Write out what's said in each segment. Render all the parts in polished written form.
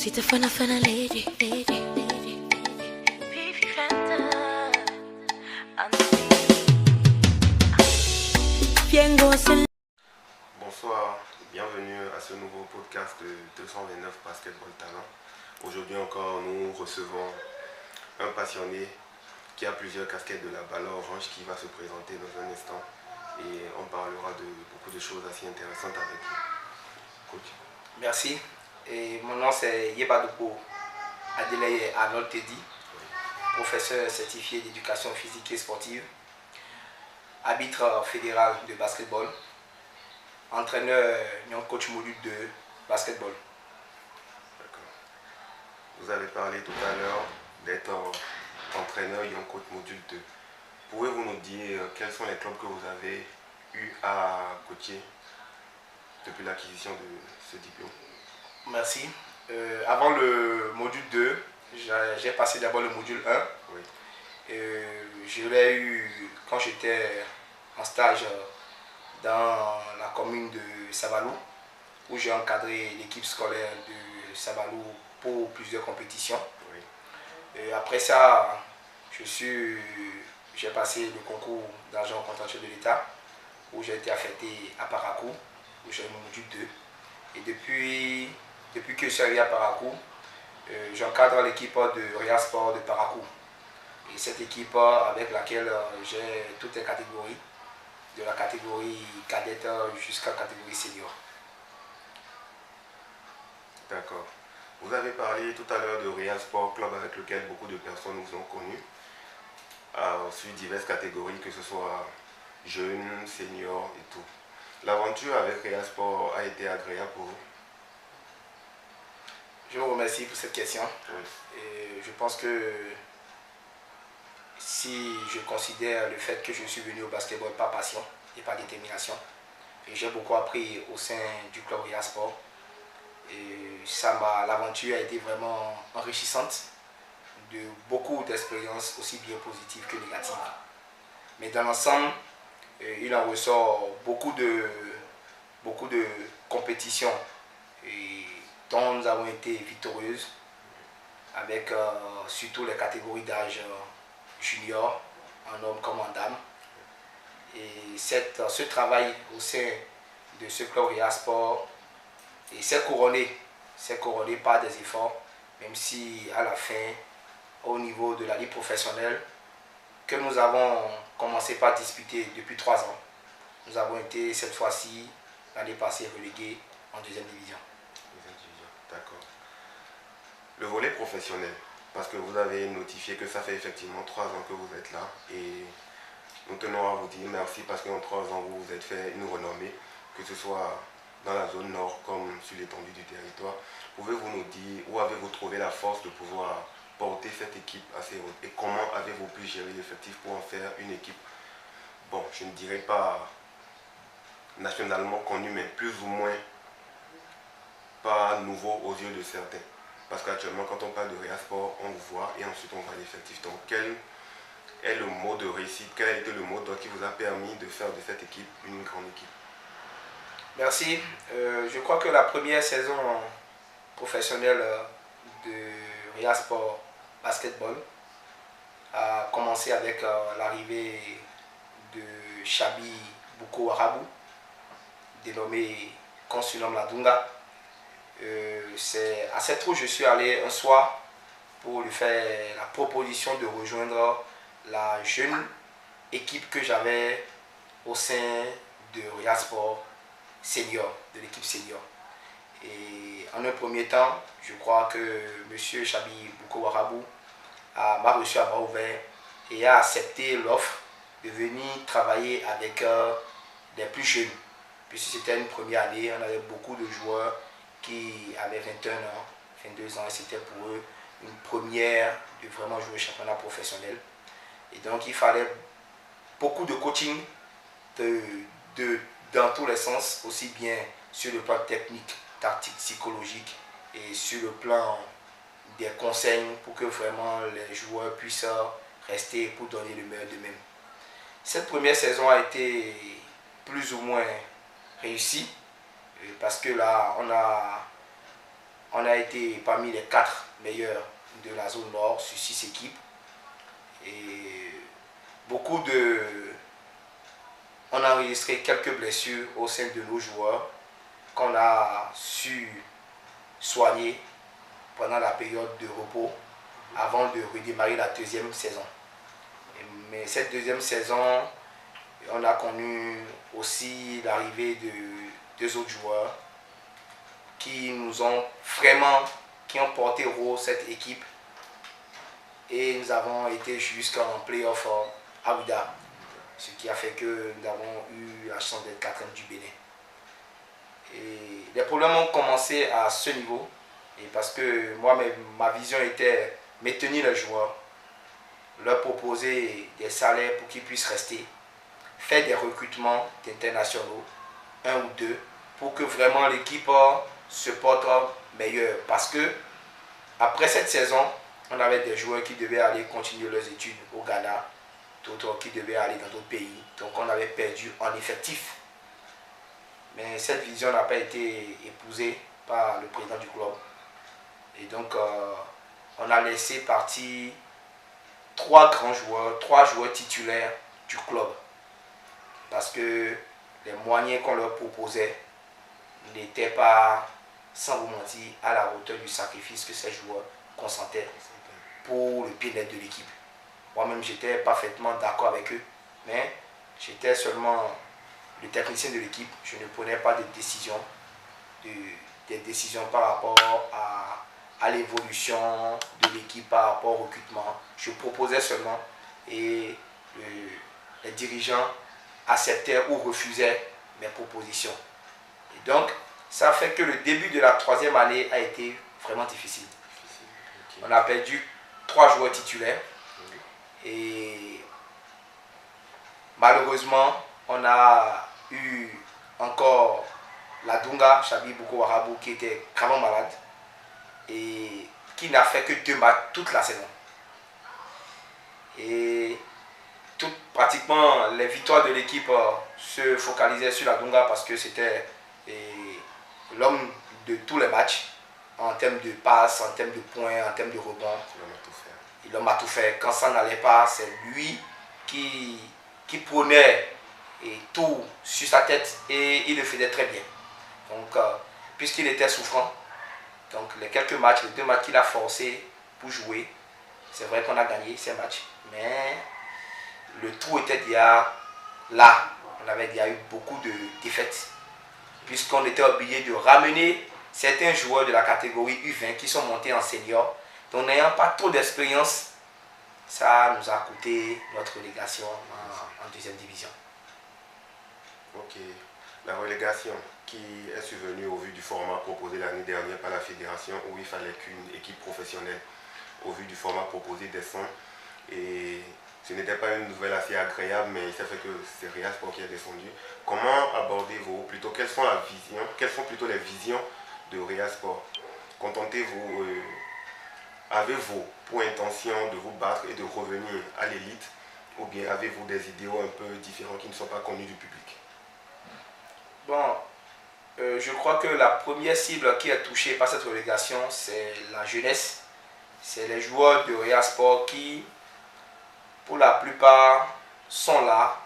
Si te fana fana lady, lady, lady, Fifi Fanta, Bonsoir, bienvenue à ce nouveau podcast de 229 Basketball Talent. Aujourd'hui encore, nous recevons un passionné qui a plusieurs casquettes de la balle orange qui va se présenter dans un instant et on parlera de beaucoup de choses assez intéressantes avec lui. Coach. Merci. Et mon nom c'est Yebadoupo Adelaye Arnold Teddy, professeur certifié d'éducation physique et sportive, arbitre fédéral de basketball, entraîneur coach module de basketball. D'accord. Vous avez parlé tout à l'heure d'être entraîneur Young Coach module 2. Pouvez-vous nous dire quels sont les clubs que vous avez eu à coacher depuis l'acquisition de ce diplôme? Merci. Avant le module 2, j'ai passé d'abord le module 1. Oui. Je l'ai eu quand j'étais en stage dans la commune de Sabalou, où j'ai encadré l'équipe scolaire de Sabalou pour plusieurs compétitions. Oui. Après ça, j'ai passé le concours d'agent contractuel de l'État, où j'ai été affecté à Parakou, où j'ai eu mon module 2. Et depuis que je suis arrivé à Parakou, j'encadre l'équipe de Real Sport de Parakou. Et cette équipe avec laquelle j'ai toutes les catégories, de la catégorie cadette jusqu'à la catégorie senior. D'accord. Vous avez parlé tout à l'heure de Real Sport Club avec lequel beaucoup de personnes vous ont connu sur diverses catégories, que ce soit jeunes, seniors et tout. L'aventure avec Real Sport a été agréable pour vous? Je vous remercie pour cette question. Oui. Et je pense que si je considère le fait que je suis venu au basketball par passion et par détermination, et j'ai beaucoup appris au sein du club Real Sport, et l'aventure a été vraiment enrichissante, de beaucoup d'expériences aussi bien positives que négatives. Mais dans l'ensemble, il en ressort beaucoup de compétitions dont nous avons été victorieuses, avec surtout les catégories d'âge junior, en homme comme en dame. Et ce travail au sein de ce club Real Sport s'est couronné par des efforts, même si à la fin, au niveau de la ligue professionnelle, que nous avons commencé par disputer depuis 3 ans, nous avons été cette fois-ci, l'année passée, relégués en deuxième division. D'accord. Le volet professionnel, parce que vous avez notifié que ça fait effectivement 3 ans que vous êtes là et nous tenons à vous dire merci parce qu'en 3 ans vous vous êtes fait une renommée, que ce soit dans la zone nord comme sur l'étendue du territoire. Pouvez-vous nous dire où avez-vous trouvé la force de pouvoir porter cette équipe assez haute et comment avez-vous pu gérer l'effectif pour en faire une équipe, bon, je ne dirais pas nationalement connue, mais plus ou moins pas nouveau aux yeux de certains? Parce qu'actuellement, quand on parle de Real Sport, on vous voit et ensuite on voit l'effectif. Donc, quel est le mot de réussite, quel a été le mot qui vous a permis de faire de cette équipe une grande équipe? Merci. Je crois que la première saison professionnelle de Real Sport Basketball a commencé avec l'arrivée de Chabi Bouko Arabou, dénommé qu'on surnomme la Dunga. C'est à cette où je suis allé un soir pour lui faire la proposition de rejoindre la jeune équipe que j'avais au sein de Real Sport Senior, de l'équipe senior. Et en un premier temps, je crois que M. Chabi Bouko Warabou m'a reçu à bras ouverts et a accepté l'offre de venir travailler avec des plus jeunes. Puisque c'était une première année, on avait beaucoup de joueurs qui avaient 21 ans, 22 ans, et c'était pour eux une première de vraiment jouer au championnat professionnel. Et donc il fallait beaucoup de coaching dans tous les sens, aussi bien sur le plan technique, tactique, psychologique et sur le plan des conseils pour que vraiment les joueurs puissent rester pour donner le meilleur d'eux-mêmes. Cette première saison a été plus ou moins réussie parce que là on a On a été parmi les 4 meilleurs de la zone nord sur 6 équipes. Et on a enregistré quelques blessures au sein de nos joueurs qu'on a su soigner pendant la période de repos avant de redémarrer la deuxième saison. Mais cette deuxième saison, on a connu aussi l'arrivée de 2 autres joueurs qui ont porté haut cette équipe, et nous avons été jusqu'en play-off à Ouida, ce qui a fait que nous avons eu la chance d'être 4e du Bénin. Et les problèmes ont commencé à ce niveau, et parce que moi, ma vision était maintenir les joueurs, leur proposer des salaires pour qu'ils puissent rester, faire des recrutements internationaux, 1 ou 2, pour que vraiment l'équipe se porte meilleure. Parce que après cette saison, on avait des joueurs qui devaient aller continuer leurs études au Ghana, d'autres qui devaient aller dans d'autres pays. Donc on avait perdu en effectif. Mais cette vision n'a pas été épousée par le président du club. Et donc on a laissé partir 3 grands joueurs, 3 joueurs titulaires du club. Parce que les moyens qu'on leur proposait n'étaient pas, sans vous mentir, à la hauteur du sacrifice que ces joueurs consentaient pour le bien-être de l'équipe. Moi-même, j'étais parfaitement d'accord avec eux, mais j'étais seulement le technicien de l'équipe. Je ne prenais pas de décisions, par rapport à l'évolution de l'équipe, par rapport au recrutement. Je proposais seulement, et les dirigeants acceptaient ou refusaient mes propositions. Et donc, ça fait que le début de la 3e année a été vraiment difficile. Okay. On a perdu 3 joueurs titulaires. Et malheureusement, on a eu encore la Dunga, Chabi Boko Warabou, qui était gravement malade et qui n'a fait que 2 matchs toute la saison. Et pratiquement les victoires de l'équipe se focalisaient sur la Dunga parce que c'était l'homme de tous les matchs en termes de passes, en termes de points, en termes de rebonds. L'homme a tout fait. Quand ça n'allait pas, c'est lui qui prenait tout sur sa tête, et il le faisait très bien. Donc, puisqu'il était souffrant, donc les 2 matchs qu'il a forcé pour jouer, c'est vrai qu'on a gagné ces matchs, mais le trou était déjà là. On avait déjà eu beaucoup de défaites, puisqu'on était obligé de ramener certains joueurs de la catégorie U20 qui sont montés en senior. Donc, n'ayant pas trop d'expérience, ça nous a coûté notre relégation en 2e division. Ok. La relégation qui est survenue au vu du format proposé l'année dernière par la fédération, où il fallait qu'une équipe professionnelle, au vu du format proposé, descende. Et ce n'était pas une nouvelle assez agréable, mais il s'est fait que c'est Ria Sport qui est descendu. Comment abordez-vous, plutôt, quelles sont plutôt les visions de Ria Sport? Contentez-vous, avez-vous pour intention de vous battre et de revenir à l'élite, ou bien avez-vous des idéaux un peu différents qui ne sont pas connus du public? Bon, je crois que la première cible qui est touchée par cette relégation, c'est la jeunesse. C'est les joueurs de Ria Sport qui, pour la plupart, sont là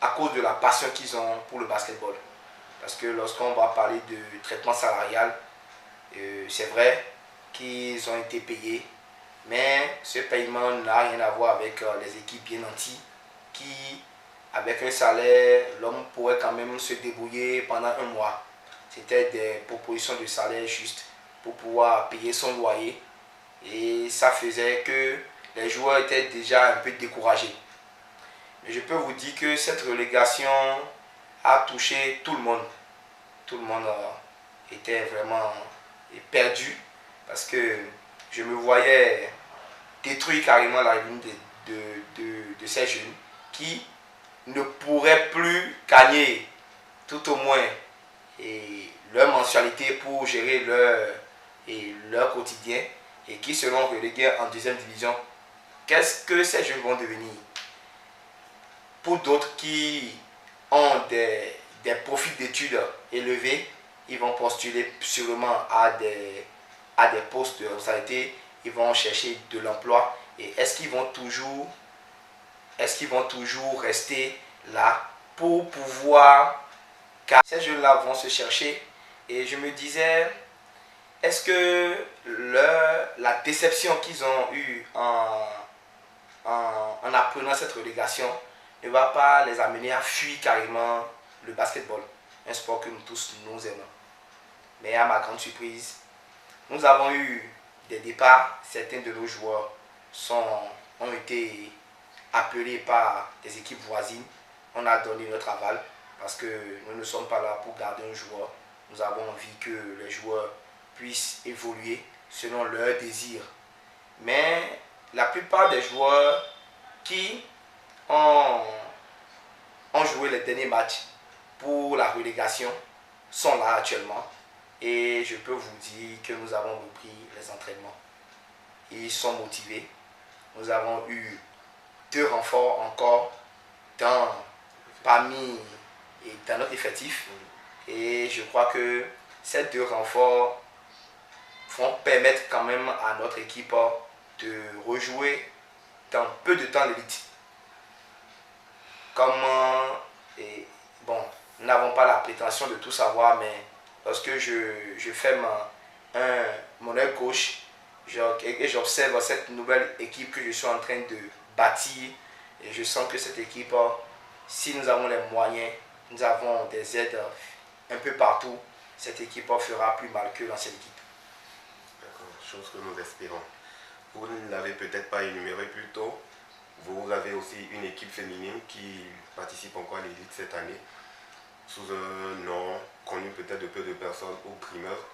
à cause de la passion qu'ils ont pour le basketball. Parce que lorsqu'on va parler de traitement salarial, c'est vrai qu'ils ont été payés, mais ce paiement n'a rien à voir avec les équipes bien nanties qui, avec un salaire, l'homme pourrait quand même se débrouiller pendant 1 mois. C'était des propositions de salaire juste pour pouvoir payer son loyer, et ça faisait que les joueurs étaient déjà un peu découragés. Mais je peux vous dire que cette relégation a touché tout le monde. Tout le monde était vraiment perdu, parce que je me voyais détruire carrément la ligne de ces jeunes qui ne pourraient plus gagner tout au moins leur mensualité pour gérer leur quotidien, et qui seront relégués en 2e division. Qu'est-ce que ces jeunes vont devenir? Pour d'autres qui ont des profils d'études élevés, ils vont postuler sûrement à des postes de responsabilité, ils vont chercher de l'emploi. Et est-ce qu'ils vont toujours rester là pour pouvoir, car ces jeunes-là vont se chercher. Et je me disais, est-ce que la déception qu'ils ont eue en apprenant cette relégation ne va pas les amener à fuir carrément le basketball, un sport que nous tous nous aimons. Mais à ma grande surprise, nous avons eu des départs. Certains de nos joueurs ont été appelés par des équipes voisines. On a donné notre aval parce que nous ne sommes pas là pour garder un joueur. Nous avons envie que les joueurs puissent évoluer selon leurs désirs. Mais la plupart des joueurs qui ont joué les derniers matchs pour la relégation sont là actuellement. Et je peux vous dire que nous avons repris les entraînements. Ils sont motivés. Nous avons eu 2 renforts encore dans notre effectif. Et je crois que ces 2 renforts vont permettre quand même à notre équipe de rejouer dans peu de temps l'élite. Nous n'avons pas la prétention de tout savoir, mais lorsque je fais mon œil gauche et j'observe cette nouvelle équipe que je suis en train de bâtir, et je sens que cette équipe, si nous avons les moyens, nous avons des aides un peu partout, cette équipe fera plus mal que l'ancienne équipe. D'accord, chose que nous espérons. Vous ne l'avez peut-être pas énuméré plus tôt, vous avez aussi une équipe féminine qui participe encore à l'élite cette année, sous un nom connu peut-être de peu de personnes ou primeurs.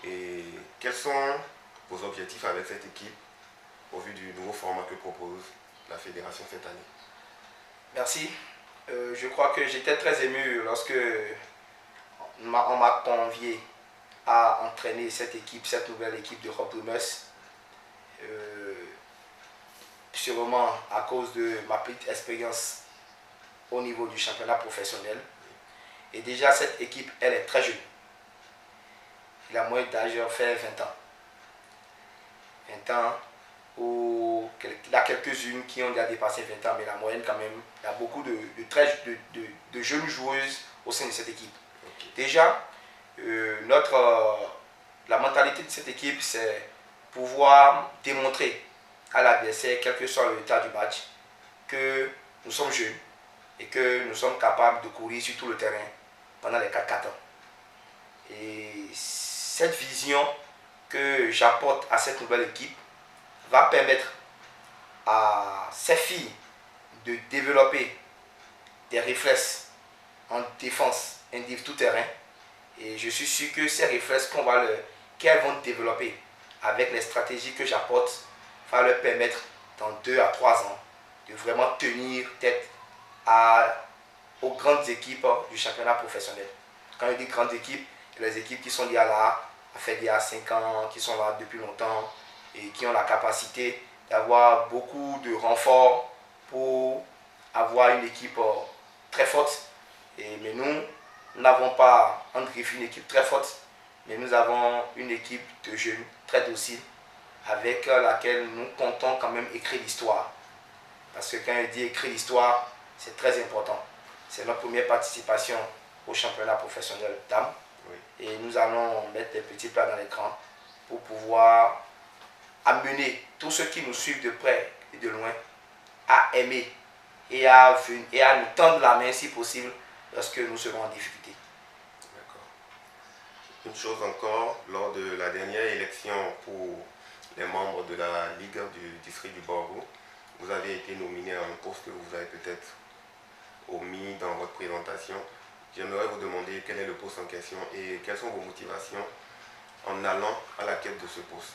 Et quels sont vos objectifs avec cette équipe au vu du nouveau format que propose la fédération cette année? Merci. Je crois que j'étais très ému lorsque on m'a convié à entraîner cette nouvelle équipe de Rob Dreamers. Sûrement à cause de ma petite expérience au niveau du championnat professionnel. Et déjà cette équipe, elle est très jeune. La moyenne d'âge fait 20 ans. 20 ans, il y a quelques-unes qui ont déjà dépassé 20 ans, mais la moyenne quand même, il y a beaucoup de jeunes joueuses au sein de cette équipe. Okay. Déjà, la mentalité de cette équipe, c'est pouvoir démontrer à l'adversaire, quel que soit le résultat du match, que nous sommes jeunes et que nous sommes capables de courir sur tout le terrain pendant les 4 ans. Et cette vision que j'apporte à cette nouvelle équipe va permettre à ces filles de développer des réflexes en défense individuelle tout terrain. Et je suis sûr que ces réflexes qu'elles vont développer avec les stratégies que j'apporte va leur permettre dans 2 à 3 ans de vraiment tenir tête aux grandes équipes du championnat professionnel. Quand je dis grandes équipes, les équipes qui sont déjà là, fait il y a 5 ans, qui sont là depuis longtemps et qui ont la capacité d'avoir beaucoup de renforts pour avoir une équipe très forte. Mais nous n'avons pas en griffe une équipe très forte, mais nous avons une équipe de jeunes très dociles avec laquelle nous comptons quand même écrire l'histoire. Parce que quand je dis écrire l'histoire, c'est très important. C'est notre première participation au championnat professionnel dames. Oui. Et nous allons mettre des petits plats dans l'écran pour pouvoir amener tous ceux qui nous suivent de près et de loin à aimer et à nous tendre la main si possible lorsque nous serons en difficulté. D'accord. Une chose encore, lors de la dernière élection pour les membres de la Ligue du district du Borgo, vous avez été nominé à un poste que vous avez peut-être omis dans votre présentation. J'aimerais vous demander quel est le poste en question et quelles sont vos motivations en allant à la quête de ce poste.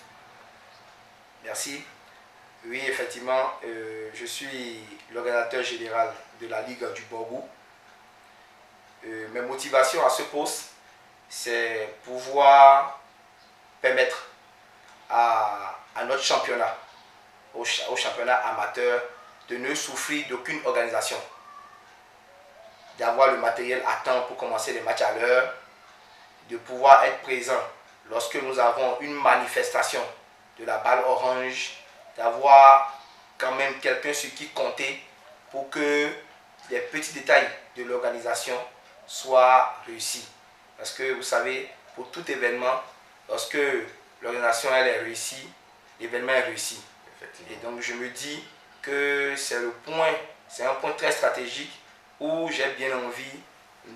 Merci. Oui, effectivement, je suis l'organisateur général de la Ligue du Borgo. Mes motivations à ce poste, c'est pouvoir permettre à notre championnat, au championnat amateur, de ne souffrir d'aucune organisation. D'avoir le matériel à temps pour commencer les matchs à l'heure, de pouvoir être présent lorsque nous avons une manifestation de la balle orange, d'avoir quand même quelqu'un sur qui compter pour que les petits détails de l'organisation soient réussis. Parce que vous savez, pour tout événement, lorsque l'organisation elle est réussie, l'événement est réussi. Et donc je me dis que c'est un point très stratégique où j'ai bien envie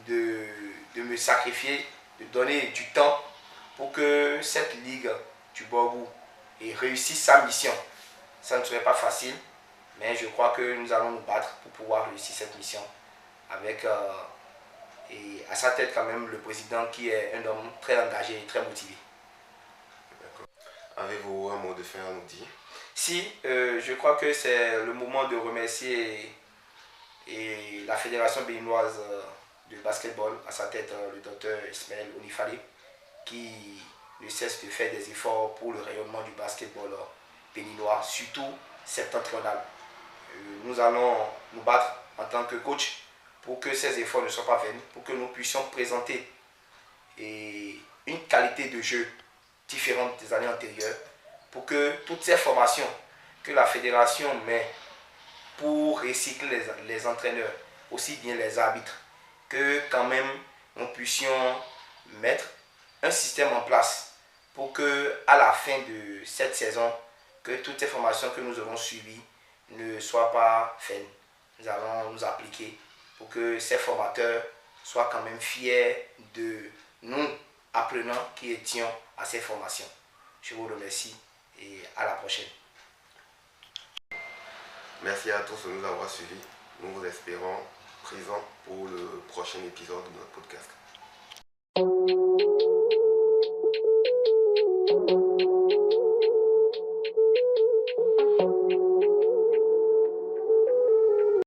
de me sacrifier, de donner du temps pour que cette ligue du Borgou réussisse sa mission. Ça ne serait pas facile, mais je crois que nous allons nous battre pour pouvoir réussir cette mission avec et à sa tête quand même le président qui est un homme très engagé et très motivé. D'accord. Avez-vous un mot de fin à nous dire? Si, je crois que c'est le moment de remercier la Fédération béninoise de basketball, à sa tête le docteur Ismaël Onifale, qui ne cesse de faire des efforts pour le rayonnement du basketball béninois, surtout septentrional. Nous allons nous battre en tant que coach pour que ces efforts ne soient pas vains, pour que nous puissions présenter une qualité de jeu différente des années antérieures, pour que toutes ces formations que la fédération met pour recycler les entraîneurs, aussi bien les arbitres, que quand même nous puissions mettre un système en place pour que à la fin de cette saison, que toutes ces formations que nous aurons suivies ne soient pas faites. Nous allons nous appliquer pour que ces formateurs soient quand même fiers de nous, apprenants qui étions à ces formations. Je vous remercie et à la prochaine. Merci à tous de nous avoir suivis. Nous vous espérons présents pour le prochain épisode de notre podcast.